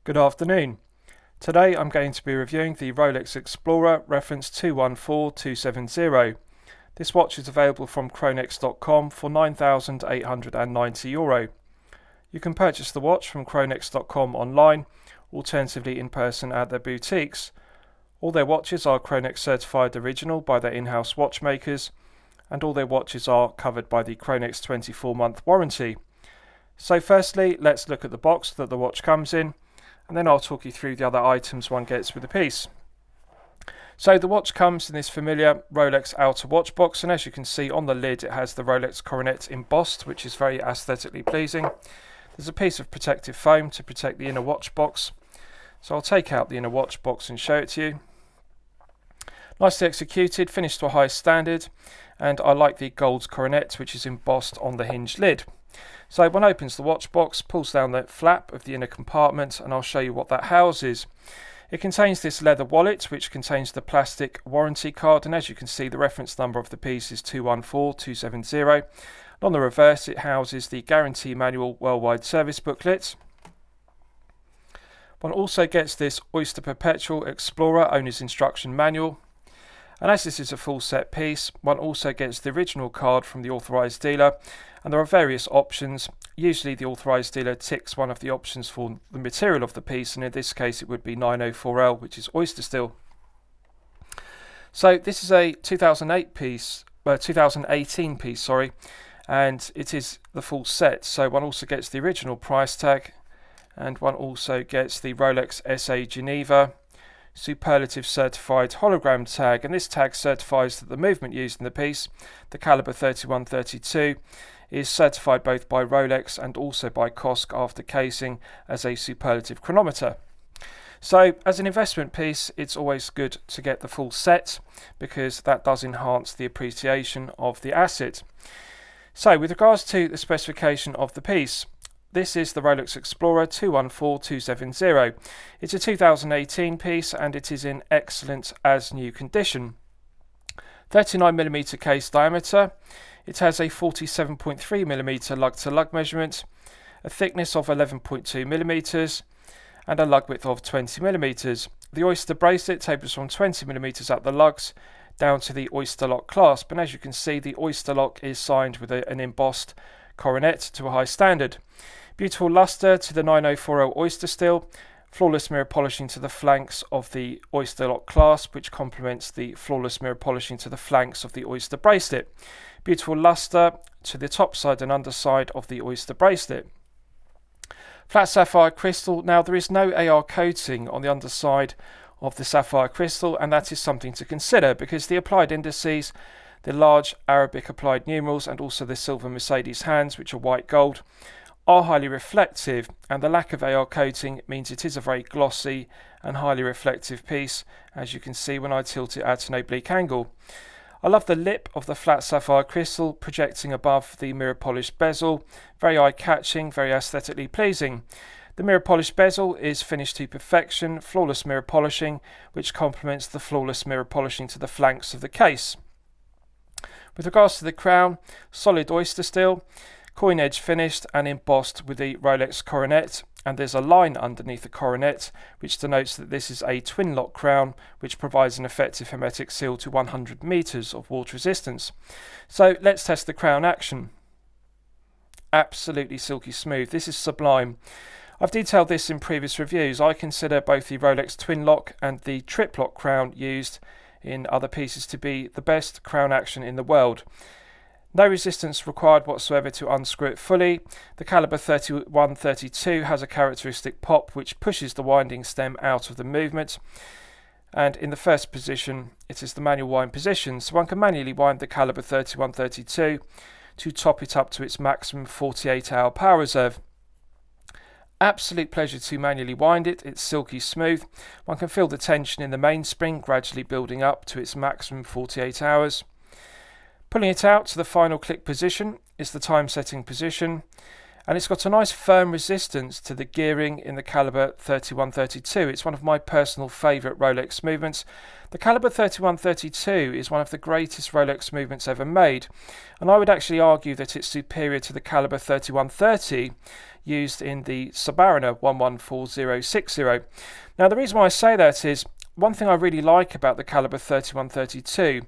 Good afternoon. Today I'm going to be reviewing the Rolex Explorer reference 214270. This watch is available from Chronex.com for €9,890. You can purchase the watch from Chronex.com online, alternatively in person at their boutiques. All their watches are Chronex certified original by their in-house watchmakers, and all their watches are covered by the Chronex 24-month warranty. So firstly, let's look at the box that the watch comes in, and then I'll talk you through the other items one gets with the piece. So the watch comes in this familiar Rolex outer watch box, and as you can see on the lid it has the Rolex coronet embossed, which is very aesthetically pleasing. There's a piece of protective foam to protect the inner watch box. So I'll take out the inner watch box and show it to you. Nicely executed, finished to a high standard, and I like the gold coronet which is embossed on the hinge lid. So one opens the watch box, pulls down the flap of the inner compartment, and I'll show you what that houses. It contains this leather wallet which contains the plastic warranty card, and as you can see the reference number of the piece is 214270. And on the reverse it houses the guarantee manual worldwide service booklet. One also gets this Oyster Perpetual Explorer owner's instruction manual. And as this is a full set piece, one also gets the original card from the authorised dealer, and there are various options. Usually the authorised dealer ticks one of the options for the material of the piece, and in this case it would be 904L, which is oyster steel. So this is a 2018 piece, and it is the full set. So one also gets the original price tag, and one also gets the Rolex SA Geneva Superlative Certified Hologram tag, and this tag certifies that the movement used in the piece, the caliber 3132, is certified both by Rolex and also by COSC after casing as a superlative chronometer. So as an investment piece it's always good to get the full set because that does enhance the appreciation of the asset. So with regards to the specification of the piece, this is the Rolex Explorer 214270. It's a 2018 piece and it is in excellent as new condition. 39mm case diameter. It has a 47.3mm lug-to-lug measurement, a thickness of 11.2mm, and a lug width of 20mm. The Oyster bracelet tapers from 20mm at the lugs down to the Oyster lock clasp, and as you can see the Oyster lock is signed with an embossed coronet to a high standard. Beautiful luster to the 904L Oyster steel, flawless mirror polishing to the flanks of the Oyster lock clasp, which complements the flawless mirror polishing to the flanks of the Oyster bracelet. Beautiful luster to the top side and underside of the Oyster bracelet. Flat sapphire crystal. Now there is no AR coating on the underside of the sapphire crystal, and that is something to consider because the applied indices, the large Arabic applied numerals, and also the silver Mercedes hands, which are white gold, are highly reflective, and the lack of AR coating means it is a very glossy and highly reflective piece, as you can see when I tilt it at an oblique angle. I love the lip of the flat sapphire crystal projecting above the mirror polished bezel, very eye-catching, very aesthetically pleasing. The mirror polished bezel is finished to perfection, flawless mirror polishing, which complements the flawless mirror polishing to the flanks of the case. With regards to the crown, solid oyster steel, coin edge finished and embossed with the Rolex coronet, and there's a line underneath the coronet which denotes that this is a twin lock crown which provides an effective hermetic seal to 100 meters of water resistance. So let's test the crown action. Absolutely silky smooth. This is sublime. I've detailed this in previous reviews. I consider both the Rolex twin lock and the trip lock crown used in other pieces to be the best crown action in the world. No resistance required whatsoever to unscrew it fully. The caliber 3132 has a characteristic pop which pushes the winding stem out of the movement, and in the first position it is the manual wind position, so one can manually wind the caliber 3132 to top it up to its maximum 48-hour power reserve. Absolute pleasure to manually wind it. It's silky smooth. One can feel the tension in the mainspring gradually building up to its maximum 48 hours. Pulling it out to the final click position is the time setting position, and it's got a nice firm resistance to the gearing in the caliber 3132. It's one of my personal favourite Rolex movements. The caliber 3132 is one of the greatest Rolex movements ever made, and I would actually argue that it's superior to the caliber 3130 used in the Submariner 114060. Now the reason why I say that is, one thing I really like about the caliber 3132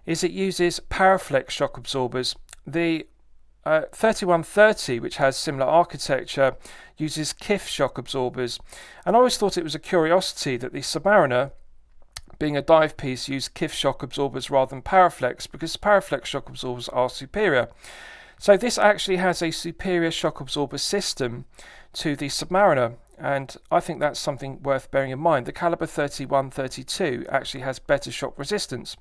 is it uses Paraflex shock absorbers. The 3130, which has similar architecture, uses KIF shock absorbers, and I always thought it was a curiosity that the Submariner, being a dive piece, used KIF shock absorbers rather than Paraflex, because Paraflex shock absorbers are superior. So this actually has a superior shock absorber system to the Submariner, and I think that's something worth bearing in mind. The caliber 3132 actually has better shock resistance.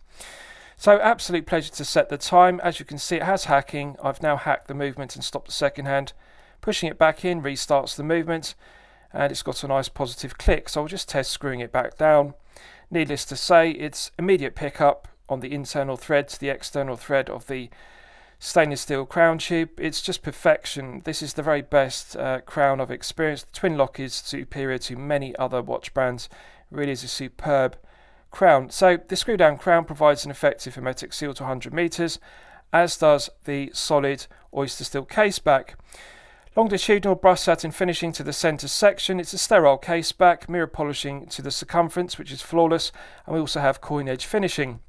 So absolute pleasure to set the time. As you can see, it has hacking. I've now hacked the movement and stopped the second hand. Pushing it back in restarts the movement, and it's got a nice positive click. So I'll just test screwing it back down. Needless to say, it's immediate pickup on the internal thread to the external thread of the stainless steel crown tube. It's just perfection. This is the very best crown I've experienced. The twin lock is superior to many other watch brands. It really is a superb crown. So the screw down crown provides an effective hermetic seal to 100 meters, as does the solid Oyster steel case back. Longitudinal brush satin finishing to the center section. It's a sterile case back, mirror polishing to the circumference, which is flawless, and we also have coin edge finishing.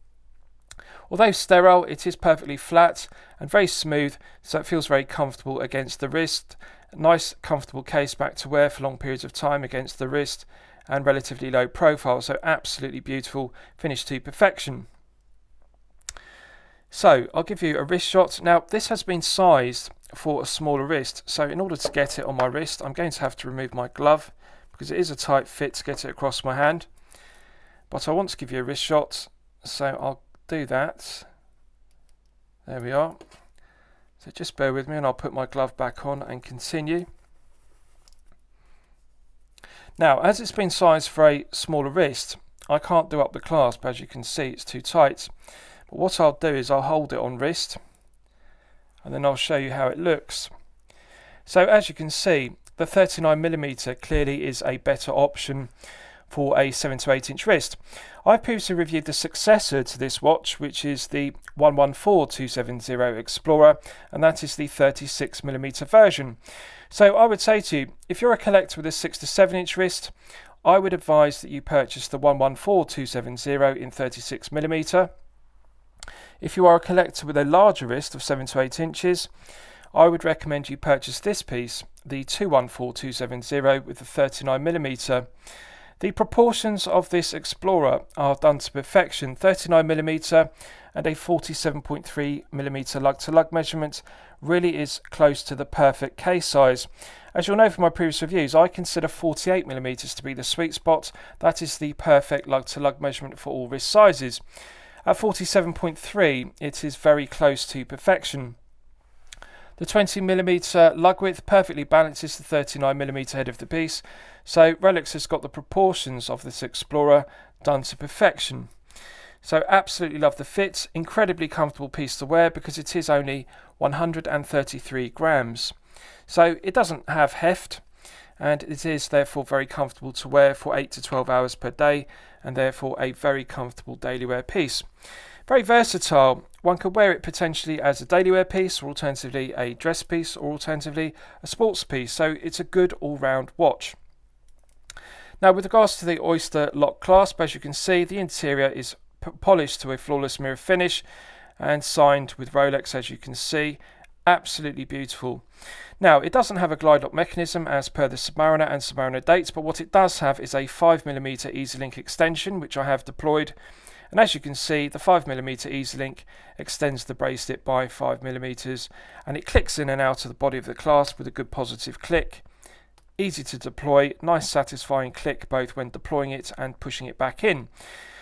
Although sterile, it is perfectly flat and very smooth, so it feels very comfortable against the wrist. Nice comfortable case back to wear for long periods of time against the wrist, and relatively low profile, so absolutely beautiful, finished to perfection. So I'll give you a wrist shot. Now this has been sized for a smaller wrist, so in order to get it on my wrist I'm going to have to remove my glove, because it is a tight fit to get it across my hand. But I want to give you a wrist shot, so I'll do that. There we are. So just bear with me and I'll put my glove back on and continue. Now, as it's been sized for a smaller wrist, I can't do up the clasp. As you can see, it's too tight. But what I'll do is I'll hold it on wrist, and then I'll show you how it looks. So as you can see, the 39mm clearly is a better option for a 7 to 8 inch wrist. I've previously reviewed the successor to this watch, which is the 114270 Explorer, and that is the 36mm version. So I would say to you, if you're a collector with a 6 to 7 inch wrist, I would advise that you purchase the 114270 in 36mm. If you are a collector with a larger wrist of 7 to 8 inches, I would recommend you purchase this piece, the 214270 with the 39mm. The proportions of this Explorer are done to perfection. 39mm and a 47.3mm lug-to-lug measurement really is close to the perfect case size. As you'll know from my previous reviews, I consider 48mm to be the sweet spot. That is the perfect lug-to-lug measurement for all wrist sizes. At 47.3, it is very close to perfection. The 20mm lug width perfectly balances the 39mm head of the piece, so Rolex has got the proportions of this Explorer done to perfection. So absolutely love the fit, incredibly comfortable piece to wear because it is only 133 grams. So it doesn't have heft, and it is therefore very comfortable to wear for 8 to 12 hours per day, and therefore a very comfortable daily wear piece. Very versatile. One could wear it potentially as a daily wear piece, or alternatively a dress piece, or alternatively a sports piece. So it's a good all-round watch. Now with regards to the Oyster lock clasp, as you can see, the interior is polished to a flawless mirror finish and signed with Rolex, as you can see. Absolutely beautiful. Now it doesn't have a glide lock mechanism as per the Submariner and Submariner dates, but what it does have is a 5mm EasyLink extension, which I have deployed. And as you can see, the 5mm EasyLink extends the bracelet by 5mm, and it clicks in and out of the body of the clasp with a good positive click. Easy to deploy, nice satisfying click both when deploying it and pushing it back in.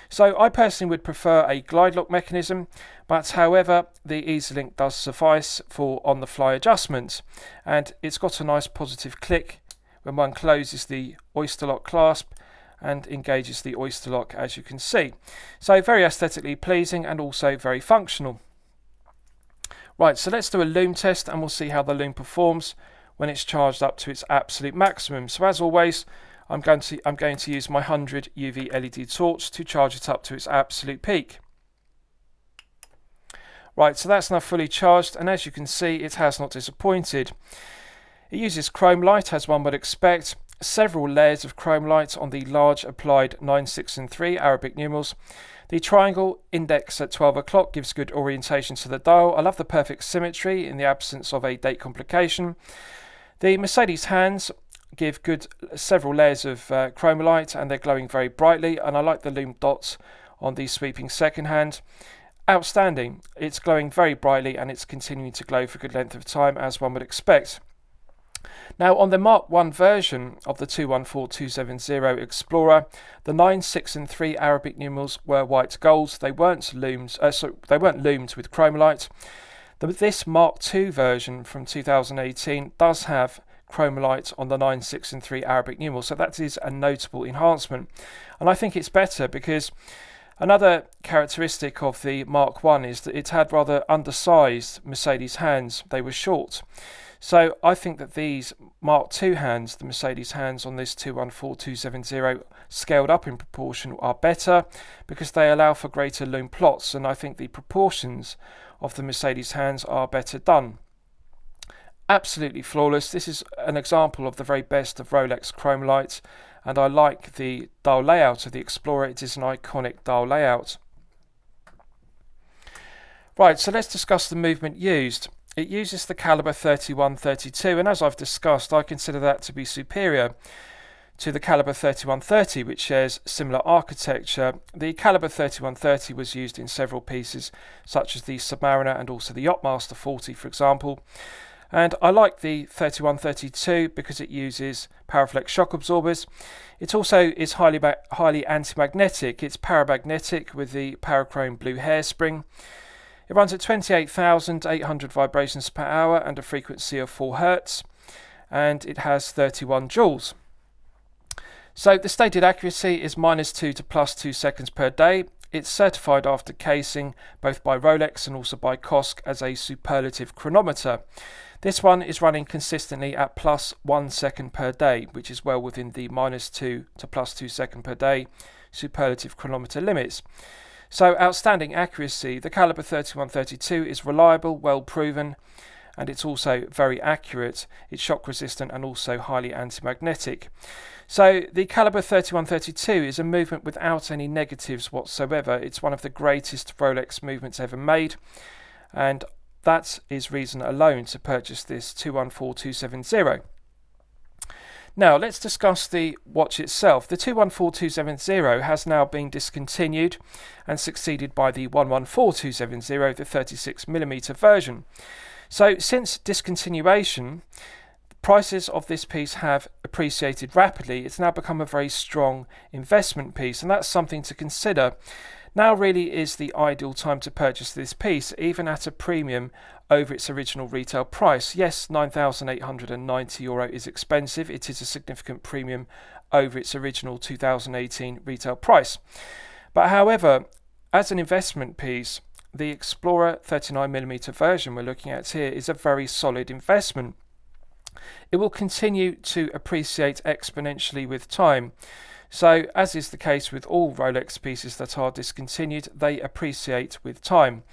So I personally would prefer a glide lock mechanism, but however the EasyLink does suffice for on the fly adjustment, and it's got a nice positive click when one closes the Oyster lock clasp and engages the Oyster lock, as you can see. So very aesthetically pleasing and also very functional. Right, so let's do a Loom test and we'll see how the Loom performs when it's charged up to its absolute maximum. So as always, I'm going to use my 100 UV LED torch to charge it up to its absolute peak. Right, so that's now fully charged, and as you can see, it has not disappointed. It uses chrome light, as one would expect, several layers of chrome light on the large applied 9, 6 and 3 Arabic numerals. The triangle index at 12 o'clock gives good orientation to the dial. I love the perfect symmetry in the absence of a date complication. The Mercedes hands give good several layers of chrome light, and they're glowing very brightly, and I like the Loom dots on the sweeping second hand. Outstanding. It's glowing very brightly, and it's continuing to glow for a good length of time, as one would expect. Now, on the Mark 1 version of the 214270 Explorer, the 9, 6 and 3 Arabic numerals were white gold. They weren't loomed with chrome light. This Mark 2 version from 2018 does have chrome light on the 9, 6 and 3 Arabic numerals, so that is a notable enhancement. And I think it's better because another characteristic of the Mark 1 is that it had rather undersized Mercedes hands. They were short. So I think that these Mark II hands, the Mercedes hands on this 214270, scaled up in proportion, are better because they allow for greater loom plots, and I think the proportions of the Mercedes hands are better done. Absolutely flawless. This is an example of the very best of Rolex chrome light, and I like the dial layout of the Explorer. It is an iconic dial layout. Right, so let's discuss the movement used. It uses the caliber 3132, and as I've discussed, I consider that to be superior to the caliber 3130, which shares similar architecture. The caliber 3130 was used in several pieces, such as the Submariner and also the Yachtmaster 40, for example. And I like the 3132 because it uses Paraflex shock absorbers. It also is highly anti-magnetic. It's paramagnetic with the Parachrome blue hairspring. It runs at 28,800 vibrations per hour and a frequency of 4 Hz, and it has 31 joules. So the stated accuracy is -2 to +2 seconds per day. It's certified after casing, both by Rolex and also by COSC, as a superlative chronometer. This one is running consistently at +1 second per day, which is well within the -2 to +2 second per day superlative chronometer limits. So outstanding accuracy. The caliber 3132 is reliable, well proven, and it's also very accurate. It's shock resistant and also highly anti-magnetic. So the caliber 3132 is a movement without any negatives whatsoever. It's one of the greatest Rolex movements ever made, and that is reason alone to purchase this 214270. Now let's discuss the watch itself. The 214270 has now been discontinued and succeeded by the 11470, the 36mm version. So since discontinuation, prices of this piece have appreciated rapidly. It's now become a very strong investment piece, and that's something to consider. Now really is the ideal time to purchase this piece, even at a premium over its original retail price. Yes, €9,890 is expensive. It is a significant premium over its original 2018 retail price. But however, as an investment piece, the Explorer 39mm version we're looking at here is a very solid investment. It will continue to appreciate exponentially with time. So, as is the case with all Rolex pieces that are discontinued, they appreciate with time.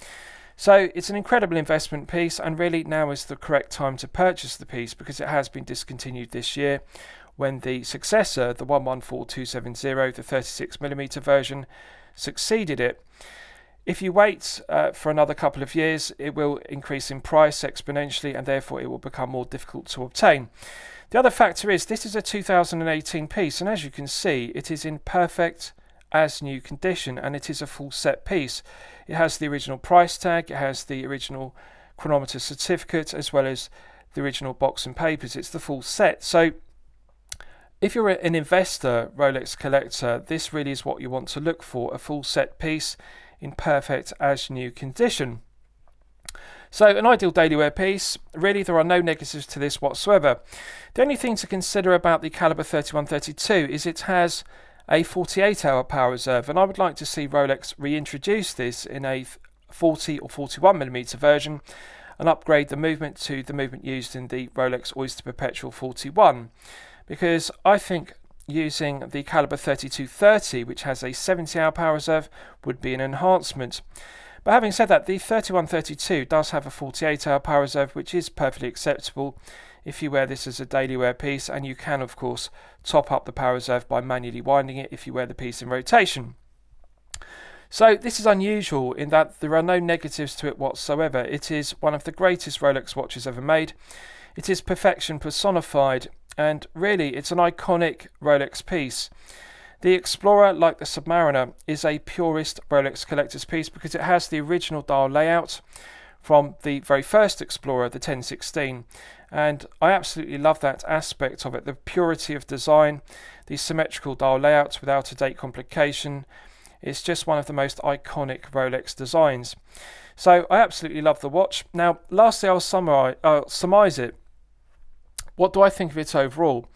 So it's an incredible investment piece, and really now is the correct time to purchase the piece because it has been discontinued this year when the successor, the 11470, the 36mm version, succeeded it. If you wait for another couple of years, it will increase in price exponentially, and therefore it will become more difficult to obtain. The other factor is this is a 2018 piece, and as you can see, it is in perfect as new condition, and it is a full set piece. It has the original price tag, it has the original chronometer certificate, as well as the original box and papers. It's the full set. So if you're an investor, Rolex collector, this really is what you want to look for, a full set piece in perfect as new condition. So an ideal daily wear piece. Really, there are no negatives to this whatsoever. The only thing to consider about the caliber 3132 is it has a 48-hour power reserve, and I would like to see Rolex reintroduce this in a 40 or 41mm version. and upgrade the movement to the movement used in the Rolex Oyster Perpetual 41, because I think using the caliber 3230, which has a 70-hour power reserve, would be an enhancement. But having said that, the 3132 does have a 48-hour power reserve, which is perfectly acceptable if you wear this as a daily wear piece, and you can of course top up the power reserve by manually winding it if you wear the piece in rotation. So this is unusual in that there are no negatives to it whatsoever. It is one of the greatest Rolex watches ever made. It is perfection personified, and really it's an iconic Rolex piece. The Explorer, like the Submariner, is a purist Rolex collector's piece because it has the original dial layout from the very first Explorer, the 1016, and I absolutely love that aspect of it, the purity of design, the symmetrical dial layouts without a date complication. It's just one of the most iconic Rolex designs. So I absolutely love the watch. Now, lastly, I'll surmise it. What do I think of it overall?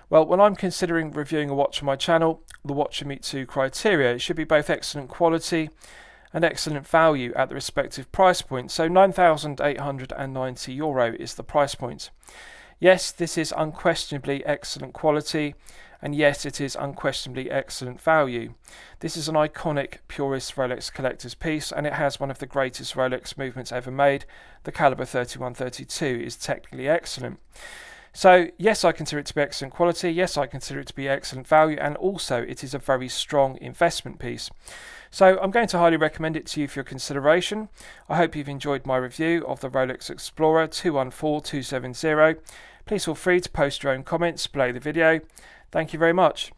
Well, when I'm considering reviewing a watch on my channel, the watch should meet two criteria. It should be both excellent quality and excellent value at the respective price point. So €9,890 is the price point. Yes, this is unquestionably excellent quality, and yes, it is unquestionably excellent value. This is an iconic purist Rolex collector's piece, and it has one of the greatest Rolex movements ever made. The caliber 3132 is technically excellent. So yes, I consider it to be excellent quality, yes, I consider it to be excellent value, and also it is a very strong investment piece. So I'm going to highly recommend it to you for your consideration. I hope you've enjoyed my review of the Rolex Explorer 214270. Please feel free to post your own comments below the video. Thank you very much.